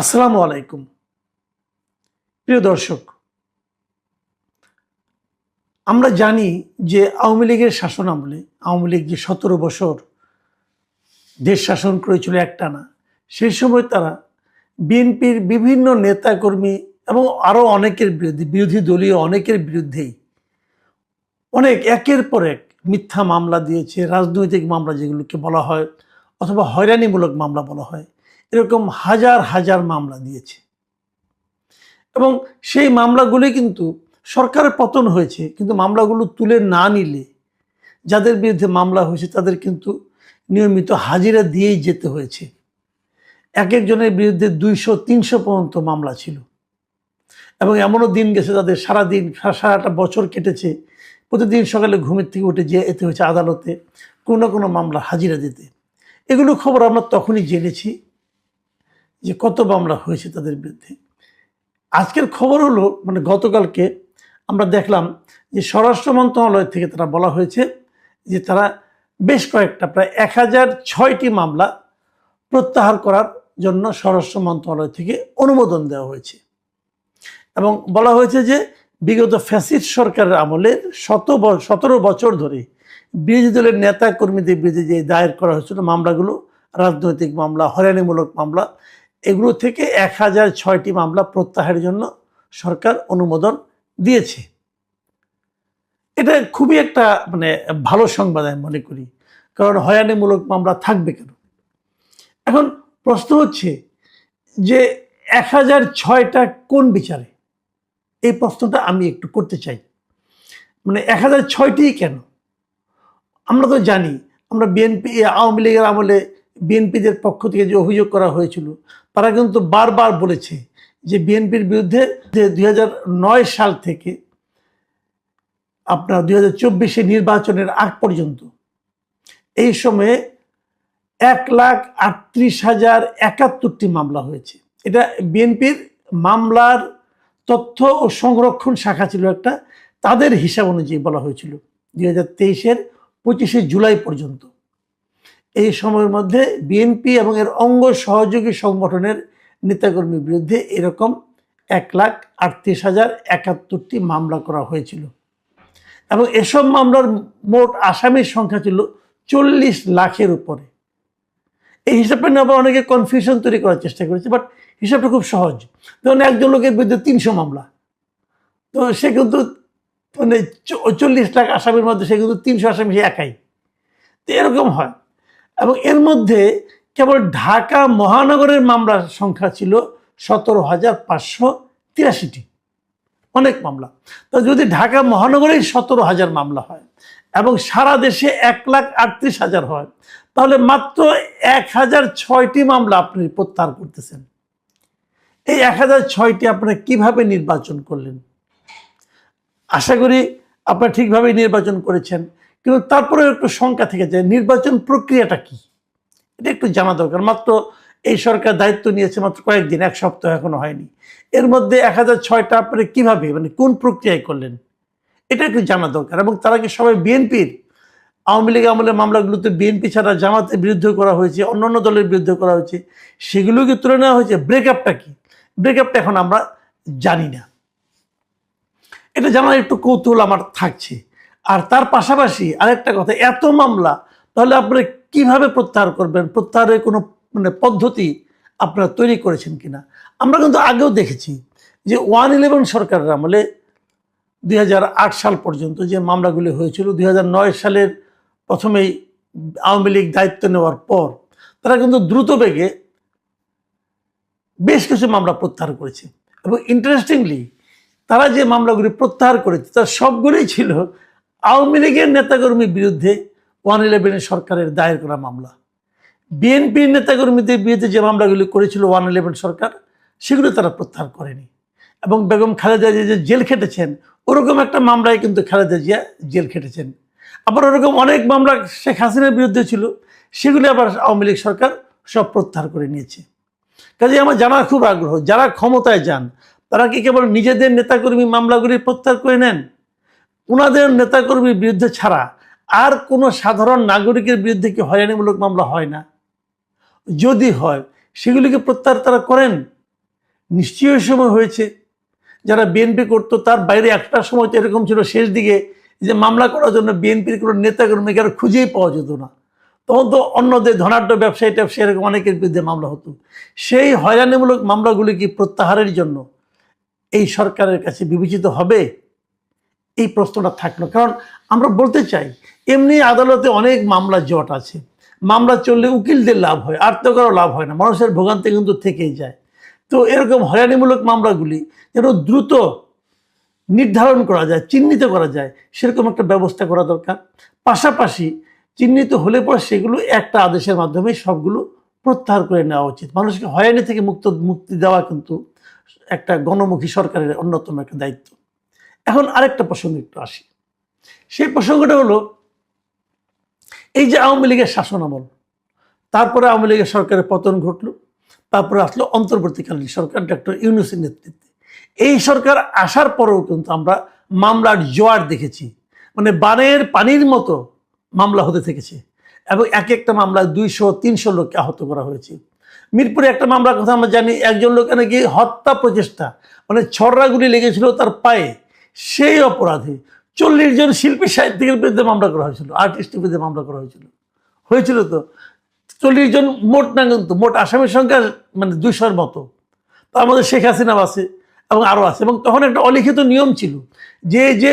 আসসালামু আলাইকুম। প্রিয় দর্শক, আমরা জানি যে আওয়ামী লীগের শাসন আমলে আওয়ামী লীগ যে ১৭ বছর দেশ শাসন করেছিল একটানা, সেই সময় তারা বিএনপির বিভিন্ন নেতাকর্মী এবং আরও অনেকের বিরুদ্ধে, বিরোধী দলীয় অনেকের বিরুদ্ধেই অনেক একের পর এক মিথ্যা মামলা দিয়েছে। রাজনৈতিক মামলা যেগুলোকে বলা হয়, অথবা হয়রানিমূলক মামলা বলা হয়, এরকম হাজার হাজার মামলা দিয়েছে। এবং সেই মামলাগুলি কিন্তু সরকারের পতন হয়েছে, কিন্তু মামলাগুলো তুলে না নিলে যাদের বিরুদ্ধে মামলা হয়েছে তাদের কিন্তু নিয়মিত হাজিরা দিয়েই যেতে হয়েছে। এক একজনের বিরুদ্ধে ২০০-৩০০ পর্যন্ত মামলা ছিল। এবং এমনও দিন গেছে তাদের সারাদিন, সারাটা বছর কেটেছে, প্রতিদিন সকালে ঘুমের থেকে উঠে যেতে হয়েছে আদালতে কোনো না কোনো মামলা হাজিরা দিতে। এগুলো খবর আমরা তখনই জেনেছি যে কত মামলা হয়েছে তাদের বিরুদ্ধে। আজকের খবর হলো, গতকালকে আমরা দেখলাম যে স্বরাষ্ট্র মন্ত্রণালয় থেকে তারা বলা হয়েছে যে তারা বেশ কয়েকটা প্রায় ১০০৬টি মামলা প্রত্যাহার করার জন্য স্বরাষ্ট্র মন্ত্রণালয় থেকে অনুমোদন দেওয়া হয়েছে। এবং বলা হয়েছে যে বিগত ফ্যাসিস্ট সরকারের আমলে ১৭ বছর ধরে বিরোধী দলের নেতা কর্মীদের বিরুদ্ধে যে দায়ের করা হয়েছিল মামলাগুলো, রাজনৈতিক মামলা, হয়রানিমূলক মামলা, এগুলো থেকে ১০০৬টি মামলা প্রত্যাহারের জন্য সরকার অনুমোদন দিয়েছে। এটা খুবই একটা ভালো সংবাদ আমি মনে করি, কারণ হয়রানিমূলক মামলা থাকবে কেন। এখন প্রশ্ন হচ্ছে যে ১০০৬টা কোন বিচারে, এই প্রশ্নটা আমি একটু করতে চাই। ১০০৬টিই কেন? আমরা তো জানি, আমরা বিএনপি আওয়ামী লীগের আমলে বিএনপিদের পক্ষ থেকে যে অভিযোগ করা হয়েছিল, তারা কিন্তু বারবার বলেছে যে বিএনপির বিরুদ্ধে ২০০৯ সাল থেকে আপনার ২০২৪ নির্বাচনের আগ পর্যন্ত এই সময়ে ১,৩৮,০৭১টি মামলা হয়েছে। এটা বিএনপির মামলার তথ্য ও সংরক্ষণ শাখা ছিল একটা, তাদের হিসাব অনুযায়ী বলা হয়েছিল ২০২৩-এর ২৫শে জুলাই পর্যন্ত। এই সময়ের মধ্যে বিএনপি এবং এর অঙ্গ সহযোগী সংগঠনের নেতাকর্মীর বিরুদ্ধে এরকম ১,৩৮,০৭১টি মামলা করা হয়েছিল। এবং এসব মামলার মোট আসামির সংখ্যা ছিল ৪০ লাখের উপরে। এই হিসাবটা নিয়ে আবার অনেকে কনফিউশন তৈরি করার চেষ্টা করেছে, বাট হিসাবটা খুব সহজ। যেমন একজন লোকের বিরুদ্ধে ৩০০ মামলা, তো সে কিন্তু ৪০ লাখ আসামির মধ্যে সে কিন্তু ৩০০ আসামি সে একাই, তো এরকম হয়। এবং এর মধ্যে কেবল ঢাকা মহানগরের মামলার সংখ্যা ছিল ১৭,৫৮৩টি, অনেক মামলা। তো যদি ঢাকা মহানগরেই ১৭,০০০ মামলা হয় এবং সারা দেশে ১,৩৮,০০০ হয়, তাহলে মাত্র ১০০৬টি মামলা আপনি প্রত্যাহার করতেছেন। এই ১০০৬টি আপনারা কিভাবে নির্বাচন করলেন? আশা করি আপনারা ঠিকভাবেই নির্বাচন করেছেন, কিন্তু তারপরেও একটু শঙ্কা থেকে যায় নির্বাচন প্রক্রিয়াটা কি, এটা একটু জানা দরকার। মাত্র এই সরকার দায়িত্ব নিয়েছে মাত্র কয়েকদিন, এক সপ্তাহ এখনো হয়নি। এর মধ্যে ১০০৬টা আপনারা কিভাবে, কোন প্রক্রিয়ায় করলেন, এটা একটু জানা দরকার। এবং তারা কি সবাই বিএনপির? আওয়ামী লীগ আমলে মামলাগুলোতে বিএনপি ছাড়া জামাতের বিরুদ্ধে করা হয়েছে, অন্যান্য দলের বিরুদ্ধে করা হয়েছে, সেগুলোকে তুলে নেওয়া হয়েছে। ব্রেকআপটা কি, ব্রেকআপটা এখন আমরা জানি না। এটা জানার একটু কৌতূহল আমার থাকছে। আর তার পাশাপাশি আরেকটা কথা, এত মামলা তাহলে আপনারা কিভাবে প্রত্যাহার করবেন? প্রত্যাহারের কোনো পদ্ধতি আপনারা তৈরি করেছেন কিনা? আমরা কিন্তু আগেও দেখেছি যে 1-11 সরকারের আমলে ২০০৮ সাল পর্যন্ত যে মামলাগুলি হয়েছিল, ২০০৯ সালের প্রথমেই আওয়ামী লীগ দায়িত্ব নেওয়ার পর তারা কিন্তু দ্রুত বেগে বেশ কিছু মামলা প্রত্যাহার করেছে। এবং ইন্টারেস্টিংলি তারা যে মামলাগুলি প্রত্যাহার করেছে তার সবগুলোই ছিল আওয়ামী লীগের নেতাকর্মীর বিরুদ্ধে 1-11 সরকারের দায়ের করা মামলা। বিএনপির নেতাকর্মীদের বিরুদ্ধে যে মামলাগুলি করেছিল 1-11 সরকার, সেগুলো তারা প্রত্যাহার করেনি। এবং বেগম খালেদা জিয়া যে জেল খেটেছেন, ওরকম একটা মামলায় কিন্তু খালেদা জিয়া জেল খেটেছেন। আবার ওরকম অনেক মামলা শেখ হাসিনার বিরুদ্ধে ছিল, সেগুলি আবার আওয়ামী লীগ সরকার সব প্রত্যাহার করে নিয়েছে। কাজে আমার জানার খুব আগ্রহ, যারা ক্ষমতায় যান তারা কি কেবল নিজেদের নেতাকর্মী মামলাগুলি প্রত্যাহার করে নেন? ওনাদের নেতাকর্মীর বিরুদ্ধে ছাড়া আর কোনো সাধারণ নাগরিকের বিরুদ্ধে কি হয়রানিমূলক মামলা হয় না? যদি হয়, সেগুলিকে প্রত্যাহার তারা করেন? নিশ্চয়ই ওই সময় হয়েছে। যারা বিএনপি করতো তার বাইরে একটা সময় তো এরকম ছিল, শেষ দিকে যে মামলা করার জন্য বিএনপির কোনো নেতাকর্মীকে আর খুঁজেই পাওয়া যেত না। তখন তো অন্যদের ধনাঢ্য ব্যবসায়ী ট্যাবসায়ী এরকম অনেকের বিরুদ্ধে মামলা হতো। সেই হয়রানিমূলক মামলাগুলি কি প্রত্যাহারের জন্য এই সরকারের কাছে বিবেচিত হবে? এই প্রশ্নটা থাকলো। কারণ আমরা বলতে চাই, এমনি আদালতে অনেক মামলা জট আছে, মামলা চললে উকিলদের লাভ হয়, আর তো কারো লাভ হয় না, মানুষের ভোগান্তি কিন্তু থেকেই যায়। তো এরকম হয়রানিমূলক মামলাগুলি যেন দ্রুত নির্ধারণ করা যায়, চিহ্নিত করা যায়, সেরকম একটা ব্যবস্থা করা দরকার। পাশাপাশি চিহ্নিত হলে পর সেগুলো একটা আদেশের মাধ্যমে সবগুলো প্রত্যাহার করে নেওয়া উচিত। মানুষকে হয়রানি থেকে মুক্তি দেওয়া কিন্তু একটা গণমুখী সরকারের অন্যতম একটা দায়িত্ব। এখন আরেকটা প্রসঙ্গে একটু আসি। সেই প্রসঙ্গটা হলো, এই যে আওয়ামী লীগের শাসন আমল, তারপরে আওয়ামী লীগের সরকারের পতন ঘটলো, তারপরে আসলো অন্তর্বর্তীকালীন সরকার ডক্টর ইউনূসের নেতৃত্বে। এই সরকার আসার পরেও কিন্তু আমরা মামলার জোয়ার দেখেছি, মানে বানের পানির মতো মামলা হতে থেকেছে, এবং এক একটা মামলায় 200-300 লোককে আহত করা হয়েছে। মিরপুরে একটা মামলার কথা আমরা জানি, একজন লোক নাকি হত্যা প্রচেষ্টা, মানে ছড়রাগুলি লেগেছিল তার পায়ে, সেই অপরাধে 40 জন শিল্পী সাহিত্যিকের বিরুদ্ধে মামলা করা হয়েছিল, আর্টিস্টের বিরুদ্ধে মামলা করা হয়েছিল তো 40 জন মোট না, কিন্তু মোট আসামির সংখ্যা মানে 200-র মতো। তার মধ্যে শেখ হাসিনাও আছে এবং আরও আছে। এবং তখন একটা অলিখিত নিয়ম ছিল যে যে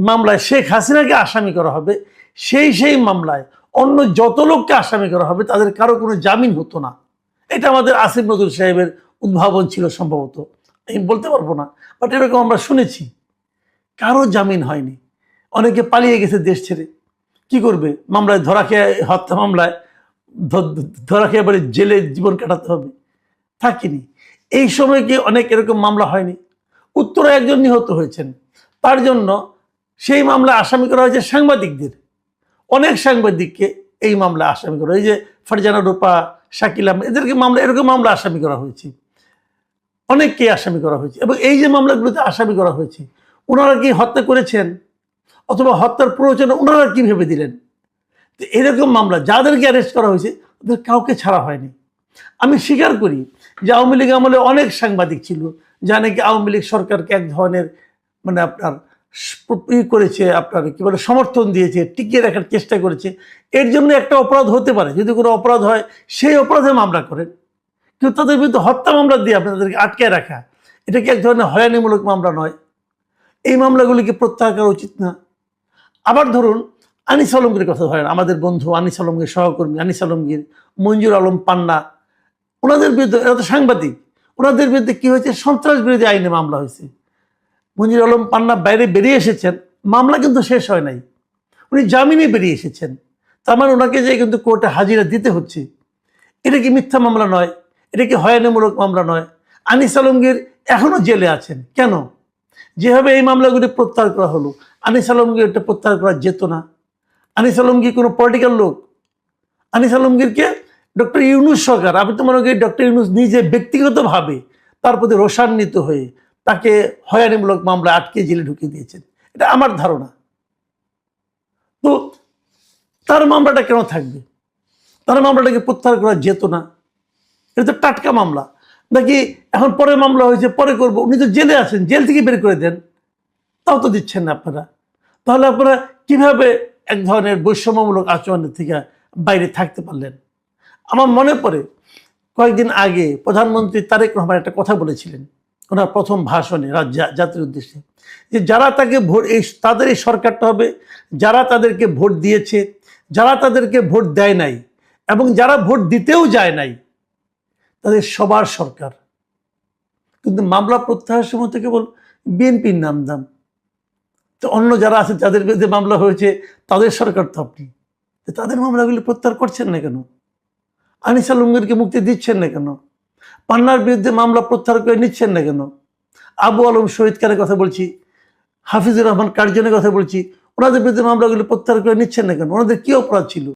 মামলায় শেখ হাসিনাকে আসামি করা হবে, সেই মামলায় অন্য যত লোককে আসামি করা হবে তাদের কারো কোনো জামিন হতো না। এটা আমাদের আসিফ নজরুল সাহেবের উদ্ভাবন ছিল সম্ভবত, আমি বলতে পারবো না, বাট এরকম আমরা শুনেছি। কারো জামিন হয়নি, অনেকে পালিয়ে গেছে দেশ ছেড়ে। কি করবে? মামলায় ধরা খেয়ে, হত্যা মামলায় ধরা খেয়ে এবারে জেলে জীবন কাটাতে হবে, থাকিনি। এই সময় কি অনেক এরকম মামলা হয়নি? উত্তরে একজন নিহত হয়েছেন, তার জন্য সেই মামলায় আসামি করা হয়েছে সাংবাদিকদের, অনেক সাংবাদিককে এই মামলায় আসামি করা, এই যে ফারজানা রূপা, শাকিল আহমেদ, এদেরকে মামলা, এরকম মামলা আসামি করা হয়েছে, অনেককে আসামি করা হয়েছে। এবং এই যে মামলাগুলোতে আসামি করা হয়েছে, ওনারা কি হত্যা করেছেন অথবা হত্যার প্ররোচনা ওনারা কি ভেবে দিলেন? তো এরকম মামলা যাদেরকে অ্যারেস্ট করা হয়েছে ওদের কাউকে ছাড়া হয়নি। আমি স্বীকার করি যে আওয়ামী লীগ আমলে অনেক সাংবাদিক ছিল যা নাকি আওয়ামী লীগ সরকারকে এক ধরনের মানে আপনার করেছে, আপনার কি বলে সমর্থন দিয়েছে, টিকিয়ে রাখার চেষ্টা করেছে। এর জন্য একটা অপরাধ হতে পারে, যদি কোনো অপরাধ হয় সেই অপরাধে মামলা করেন, কিন্তু তাদের বিরুদ্ধে হত্যা মামলা দিয়ে আপনি তাদেরকে আটকে রাখা, এটা কি এক ধরনের হয়রানিমূলক মামলা নয়? এই মামলাগুলিকে প্রত্যাহার করা উচিত না? আবার ধরুন আনিস আলমগীর কথা ধরেন, আমাদের বন্ধু আনিস আলমগীর, সহকর্মী আনিস আলমগীর, মঞ্জুর আলম পান্না, ওনাদের বিরুদ্ধে, এরা তো সাংবাদিক, ওনাদের বিরুদ্ধে কি হয়েছে? সন্ত্রাস বিরোধী আইনে মামলা হয়েছে। মঞ্জুর আলম পান্না বাইরে বেরিয়ে এসেছেন, মামলা কিন্তু শেষ হয় নাই, উনি জামিনে বেরিয়ে এসেছেন, তার মানে ওনাকে যে কিন্তু কোর্টে হাজিরা দিতে হচ্ছে। এটা কি মিথ্যা মামলা নয়? এটা কি হয়রানিমূলক মামলা নয়? আনিস আলমগীর এখনো জেলে আছেন কেন? যেভাবে এই মামলাগুলি প্রত্যাহার করা হলো, আনিস আলমগীর এটা প্রত্যাহার করা যেত না? আনিস আলমগীর কোনো পলিটিক্যাল লোক? আনিস আলমগীরকে ডক্টর ইউনূস সরকার, আমি তো মনে করি ডক্টর ইউনূস নিজে ব্যক্তিগতভাবে তার প্রতি রোষান্বিত হয়ে তাকে হয়রানিমূলক মামলা আটকে জেলে ঢুকিয়ে দিয়েছেন, এটা আমার ধারণা। তো তার মামলাটা কেন থাকবে? তার মামলাটাকে প্রত্যাহার করা যেত না? এটা তো টাটকা মামলা, নাকি এখন পরে মামলা হয়েছে পরে করবো? উনি তো জেলে আছেন, জেল থেকে বের করে দেন, তাও তো দিচ্ছেন না আপনারা। তাহলে আপনারা কিভাবে এক ধরনের বৈষম্যমূলক আচরণের থেকে বাইরে থাকতে পারলেন? আমার মনে পড়ে কয়েকদিন আগে প্রধানমন্ত্রী তারেক রহমান একটা কথা বলেছিলেন ওনার প্রথম ভাষণে জাতির উদ্দেশ্যে, যে যারা তাকে ভোট, তাদের এই সরকারটা হবে যারা তাদেরকে ভোট দিয়েছে, যারা তাদেরকে ভোট দেয় নাই, এবং যারা ভোট দিতেও যায় নাই, তাদের সবার সরকার। কিন্তু মামলা প্রত্যাহারের সময় তো কেবল বিএনপির নাম দাম, তো অন্য যারা আছে যাদের বিরুদ্ধে মামলা হয়েছে তাদের সরকার তো আপনি, তাদের মামলাগুলি প্রত্যাহার করছেন না কেন? আনিস আলমগীরকে মুক্তি দিচ্ছেন না কেন? পান্নার বিরুদ্ধে মামলা প্রত্যাহার করে নিচ্ছেন না কেন? আবু আলম শহীদ খানের কথা বলছি, হাফিজুর রহমান কার্জনের কথা বলছি, ওনাদের বিরুদ্ধে মামলাগুলি প্রত্যাহার করে নিচ্ছেন না কেন? ওনাদের কি অপরাধ ছিল?